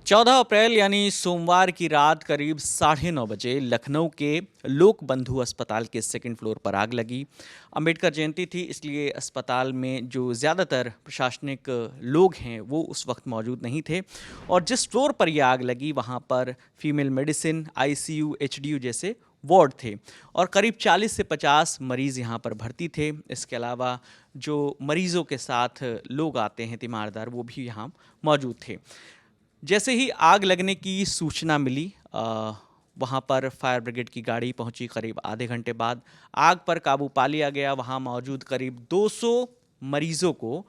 14 अप्रैल यानी सोमवार की रात करीब 9:30 बजे लखनऊ के लोक बंधु अस्पताल के सेकंड फ्लोर पर आग लगी। अंबेडकर जयंती थी, इसलिए अस्पताल में जो ज़्यादातर प्रशासनिक लोग हैं वो उस वक्त मौजूद नहीं थे और जिस फ्लोर पर ये आग लगी वहाँ पर फीमेल मेडिसिन, आईसीयू, एचडीयू जैसे वार्ड थे और करीब 40 से 50 मरीज़ यहाँ पर भर्ती थे। इसके अलावा जो मरीज़ों के साथ लोग आते हैं तीमारदार, वो भी यहाँ मौजूद थे। जैसे ही आग लगने की सूचना मिली वहाँ पर फायर ब्रिगेड की गाड़ी पहुँची। करीब आधे घंटे बाद आग पर काबू पा लिया गया। वहाँ मौजूद करीब 200 मरीज़ों को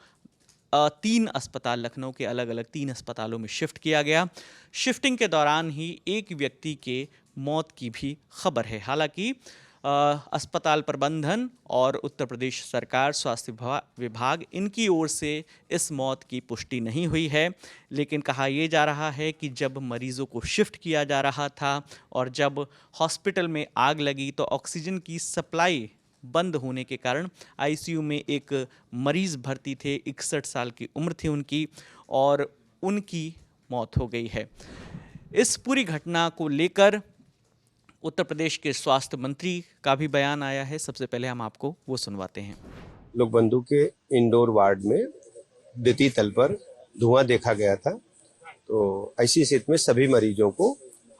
3 अस्पताल, लखनऊ के अलग अलग 3 अस्पतालों में शिफ्ट किया गया। शिफ्टिंग के दौरान ही एक व्यक्ति के मौत की भी खबर है। हालांकि अस्पताल प्रबंधन और उत्तर प्रदेश सरकार स्वास्थ्य विभाग इनकी ओर से इस मौत की पुष्टि नहीं हुई है, लेकिन कहा यह जा रहा है कि जब मरीजों को शिफ्ट किया जा रहा था और जब हॉस्पिटल में आग लगी तो ऑक्सीजन की सप्लाई बंद होने के कारण आईसीयू में एक मरीज़ भर्ती थे। 61 साल की उम्र थी उनकी और उनकी मौत हो गई है। इस पूरी घटना को लेकर उत्तर प्रदेश के स्वास्थ्य मंत्री का भी बयान आया है। सबसे पहले हम आपको वो सुनवाते हैं। लोक बंधु के इंडोर वार्ड में द्वितीय तल पर धुआं देखा गया था, तो ऐसी स्थिति में सभी मरीजों को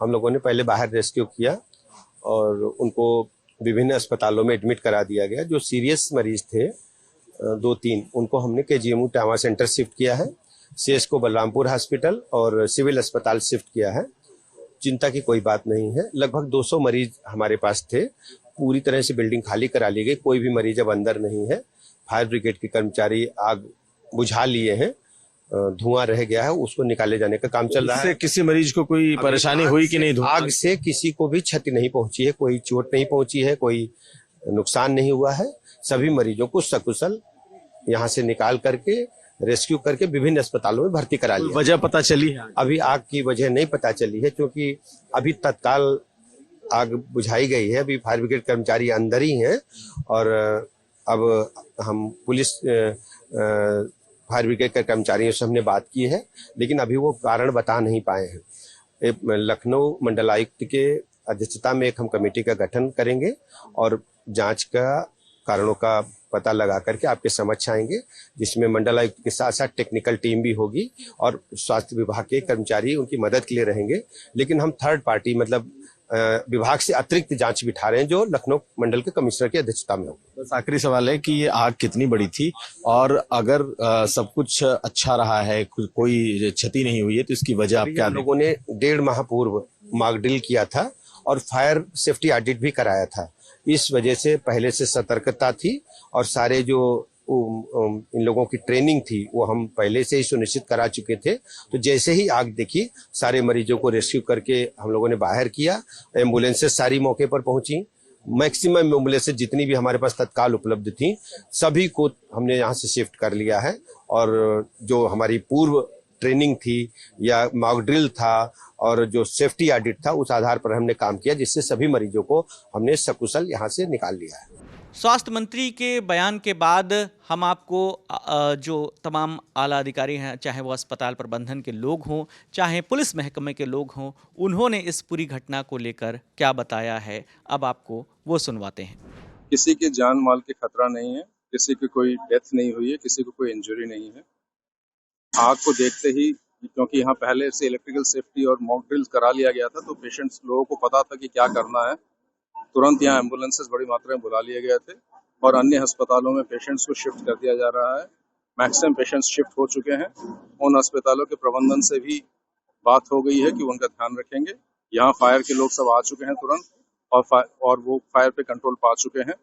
हम लोगों ने पहले बाहर रेस्क्यू किया और उनको विभिन्न अस्पतालों में एडमिट करा दिया गया। जो सीरियस मरीज थे 2-3 उनको हमने केजीएमयू ट्रामा सेंटर शिफ्ट किया है, सीएस को बलरामपुर हॉस्पिटल और सिविल अस्पताल शिफ्ट किया है। चिंता की कोई बात नहीं है। लगभग 200 मरीज हमारे पास थे। पूरी तरह से बिल्डिंग खाली करा ली गई, कोई भी मरीज अब अंदर नहीं है। फायर ब्रिगेड के कर्मचारी आग बुझा लिए हैं, धुआं रह गया है, उसको निकाले जाने का काम चल रहा है। किसी मरीज को कोई परेशानी हुई कि नहीं? आग से किसी को भी क्षति नहीं पहुंची है, कोई चोट नहीं पहुंची है, कोई नुकसान नहीं हुआ है। सभी मरीजों को सकुशल यहाँ से निकाल करके रेस्क्यू करके विभिन्न अस्पतालों में भर्ती करा लिया। वजह पता चली है? अभी आग की वजह नहीं पता चली है, क्योंकि अभी तत्काल आग बुझाई गई है। अभी फायर ब्रिगेड कर्मचारी अंदर ही हैं और अब हम पुलिस फायर ब्रिगेड के कर्मचारियों से हमने बात की है, लेकिन अभी वो कारण बता नहीं पाए हैं। लखनऊ मंडलायुक्त के अध्यक्षता में एक हम कमेटी का गठन करेंगे और जांच का कारणों का पता लगा करके आपके समक्ष आएंगे, जिसमें मंडलायुक्त के साथ साथ टेक्निकल टीम भी होगी और स्वास्थ्य विभाग के कर्मचारी उनकी मदद के लिए रहेंगे। लेकिन हम थर्ड पार्टी मतलब विभाग से अतिरिक्त जांच बिठा रहे हैं, जो लखनऊ मंडल के कमिश्नर की अध्यक्षता में होगी। बस आखिरी सवाल है कि ये आग कितनी बड़ी थी और अगर सब कुछ अच्छा रहा है, कोई क्षति नहीं हुई है, तो इसकी वजह आप क्या? हम लोगों ने 1.5 माह पूर्व मॉक ड्रिल किया था और फायर सेफ्टी ऑडिट भी कराया था। इस वजह से पहले से सतर्कता थी और सारे जो इन लोगों की ट्रेनिंग थी वो हम पहले से ही सुनिश्चित करा चुके थे। तो जैसे ही आग देखी, सारे मरीजों को रेस्क्यू करके हम लोगों ने बाहर किया। एम्बुलेंसेस सारी मौके पर पहुंची। मैक्सिमम एम्बुलेंसेस जितनी भी हमारे पास तत्काल उपलब्ध थी, सभी को हमने यहाँ से शिफ्ट कर लिया है। और जो हमारी पूर्व ट्रेनिंग थी या मॉक ड्रिल था और जो सेफ्टी ऑडिट था, उस आधार पर हमने काम किया, जिससे सभी मरीजों को हमने सकुशल यहाँ से निकाल लिया है। स्वास्थ्य मंत्री के बयान के बाद हम आपको जो तमाम आला अधिकारी हैं, चाहे वो अस्पताल प्रबंधन के लोग हों, चाहे पुलिस महकमे के लोग हों, उन्होंने इस पूरी घटना को लेकर क्या बताया है, अब आपको वो सुनवाते हैं। किसी के जान माल के खतरा नहीं है, किसी की कोई डेथ नहीं हुई है, किसी को कोई इंजरी नहीं है। आग को देखते ही, क्योंकि यहाँ पहले से इलेक्ट्रिकल सेफ्टी और मॉक ड्रिल करा लिया गया था, तो पेशेंट्स लोगों को पता था कि क्या करना है। तुरंत यहाँ एम्बुलेंसेस बड़ी मात्रा में बुला लिए गए थे और अन्य अस्पतालों में पेशेंट्स को शिफ्ट कर दिया जा रहा है। मैक्सिमम पेशेंट्स शिफ्ट हो चुके हैं। उन अस्पतालों के प्रबंधन से भी बात हो गई है कि उनका ध्यान रखेंगे। यहाँ फायर के लोग सब आ चुके हैं तुरंत और वो फायर पे कंट्रोल पा चुके हैं।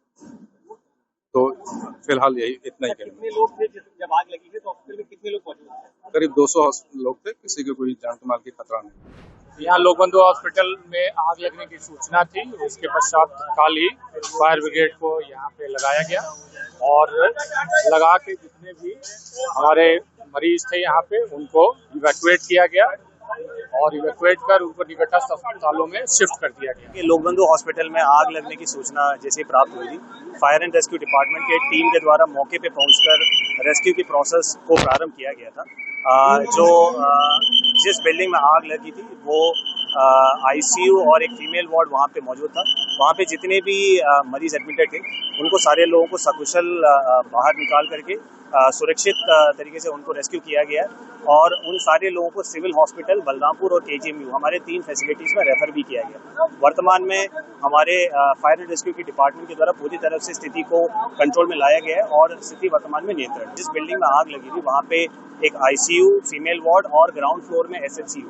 तो फिलहाल यही इतना ही करेंगे। कितने लोग थे जब आग लगी थी? तो हॉस्पिटल में कितने लोग मौजूद थे? करीब 200 लोग थे, किसी को कोई जान माल की खतरा नहीं। यहाँ लोक बंधु हॉस्पिटल में आग लगने की सूचना थी, उसके पश्चात तत्काल ही फायर ब्रिगेड को यहाँ पे लगाया गया और लगा के जितने भी हमारे मरीज थे यहाँ पे उनको इवैक्यूएट किया गया और इवैक्यूएट कर उनको निकटस्थ अस्पतालों में शिफ्ट कर दिया गया। लोक बंधु हॉस्पिटल में आग लगने की सूचना जैसे प्राप्त हुई थी, फायर एंड रेस्क्यू डिपार्टमेंट के टीम के द्वारा मौके पे पहुंचकर रेस्क्यू की प्रोसेस को प्रारंभ किया गया था जो जिस बिल्डिंग में आग लगी थी वो आईसीयू और एक फीमेल वार्ड वहाँ पे मौजूद था। वहाँ पे जितने भी मरीज एडमिटेड थे उनको सारे लोगों को सकुशल बाहर निकाल करके सुरक्षित तरीके से उनको रेस्क्यू किया गया और उन सारे लोगों को सिविल हॉस्पिटल बलरामपुर और केजीएमयू हमारे 3 फैसिलिटीज़ में रेफर भी किया गया। वर्तमान में हमारे फायर एंड रेस्क्यू की डिपार्टमेंट के द्वारा पूरी तरफ से स्थिति को कंट्रोल में लाया गया है और स्थिति वर्तमान में नियंत्रण। जिस बिल्डिंग में आग लगी थी वहाँ पे एक आईसीयू, फीमेल वार्ड और ग्राउंड फ्लोर में एसएचसीयू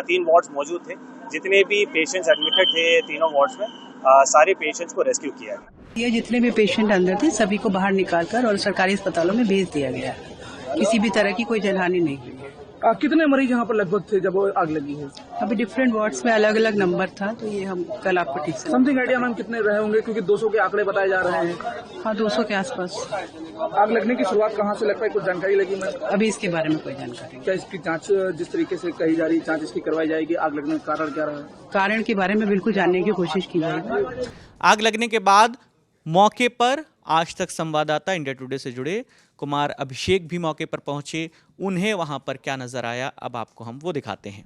3 वार्ड्स मौजूद थे। जितने भी पेशेंट्स एडमिटेड थे तीनों वार्ड्स में सारे पेशेंट्स को रेस्क्यू किया गया। ये जितने भी पेशेंट अंदर थे सभी को बाहर निकालकर और सरकारी अस्पतालों में भेज दिया गया। किसी भी तरह की कोई जनहानि नहीं हुई है। कितने मरीज यहाँ पर लगभग थे जब आग लगी है? अभी डिफरेंट वार्ड्स में अलग अलग नंबर था, तो ये हम कल आपको ठीक से समथिंग आइडिया मैम कितने रहे होंगे, क्योंकि 200 के आंकड़े बताए जा रहे हैं। हाँ, 200 के आसपास। आग लगने की शुरुआत कहाँ से लगता है, कुछ जानकारी लगी मैम? अभी इसके बारे में कोई जानकारी। क्या इसकी जांच जिस तरीके से कही जा रही है, जांच इसकी करवाई जाएगी? आग लगने का कारण क्या रहा? कारण के बारे में बिल्कुल जानने की कोशिश की जाएगी। आग लगने के बाद मौके पर आज तक संवाददाता इंडिया टुडे से जुड़े कुमार अभिषेक भी मौके पर पहुंचे। उन्हें वहां पर क्या नजर आया, अब आपको हम वो दिखाते हैं।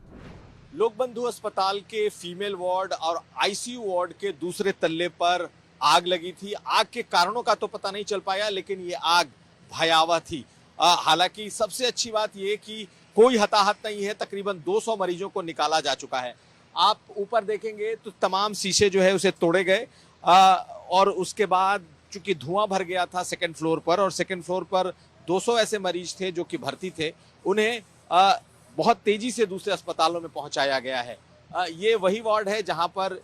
लोकबंधु अस्पताल के फीमेल वार्ड और आईसीयू वार्ड के दूसरे तल्ले पर आग लगी थी। आग के कारणों का तो पता नहीं चल पाया, लेकिन ये आग भयावह थी। हालांकि सबसे अच्छी बात यह कि कोई हताहत नहीं है। तकरीबन 200 मरीजों को निकाला जा चुका है। आप ऊपर देखेंगे तो तमाम शीशे जो है उसे तोड़े गए और उसके बाद चूंकि धुआं भर गया था सेकंड फ्लोर पर, और सेकंड फ्लोर पर 200 ऐसे मरीज थे जो कि भर्ती थे, उन्हें बहुत तेजी से दूसरे अस्पतालों में पहुंचाया गया है। ये वही वार्ड है जहां पर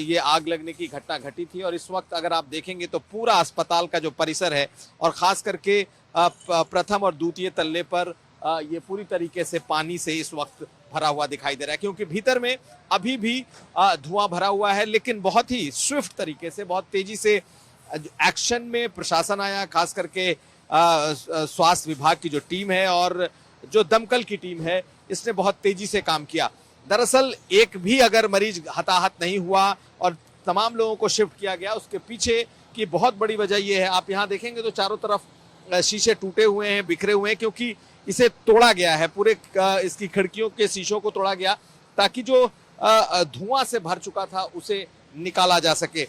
ये आग लगने की घटना घटी थी और इस वक्त अगर आप देखेंगे तो पूरा अस्पताल का जो परिसर है और खास करके प्रथम और द्वितीय तल्ले पर ये पूरी तरीके से पानी से इस वक्त भरा हुआ दिखाई दे रहा है, क्योंकि भीतर में अभी भी धुआं भरा हुआ है। लेकिन बहुत ही स्विफ्ट तरीके से, बहुत तेजी से एक्शन में प्रशासन आया, खास करके स्वास्थ्य विभाग की जो टीम है और जो दमकल की टीम है, इसने बहुत तेजी से काम किया। दरअसल एक भी अगर मरीज हताहत नहीं हुआ और तमाम लोगों को शिफ्ट किया गया, उसके पीछे की बहुत बड़ी वजह यह है, आप यहाँ देखेंगे तो चारों तरफ शीशे टूटे हुए हैं, बिखरे हुए हैं, क्योंकि इसे तोड़ा गया है। पूरे इसकी खिड़कियों के शीशों को तोड़ा गया ताकि जो धुआं से भर चुका था उसे निकाला जा सके।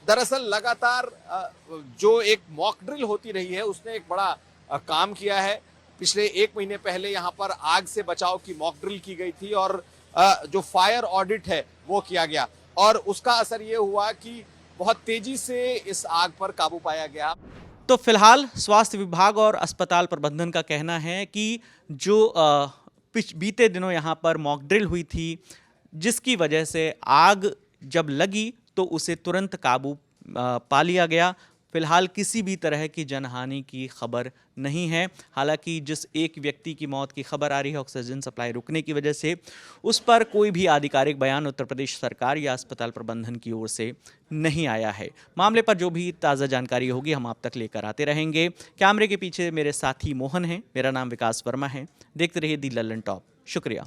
दरअसल लगातार जो एक मॉक ड्रिल होती रही है उसने एक बड़ा काम किया है। पिछले 1 महीने पहले यहाँ पर आग से बचाव की मॉक ड्रिल की गई थी और जो फायर ऑडिट है वो किया गया और उसका असर ये हुआ कि बहुत तेजी से इस आग पर काबू पाया गया। तो फिलहाल स्वास्थ्य विभाग और अस्पताल प्रबंधन का कहना है कि जो बीते दिनों यहाँ पर मॉक ड्रिल हुई थी, जिसकी वजह से आग जब लगी तो उसे तुरंत काबू पा लिया गया। फिलहाल किसी भी तरह की जनहानि की खबर नहीं है। हालांकि जिस एक व्यक्ति की मौत की खबर आ रही है ऑक्सीजन सप्लाई रुकने की वजह से, उस पर कोई भी आधिकारिक बयान उत्तर प्रदेश सरकार या अस्पताल प्रबंधन की ओर से नहीं आया है। मामले पर जो भी ताज़ा जानकारी होगी हम आप तक लेकर आते रहेंगे। कैमरे के पीछे मेरे साथी मोहन हैं, मेरा नाम विकास वर्मा है। देखते रहिए दी लल्लन टॉप। शुक्रिया।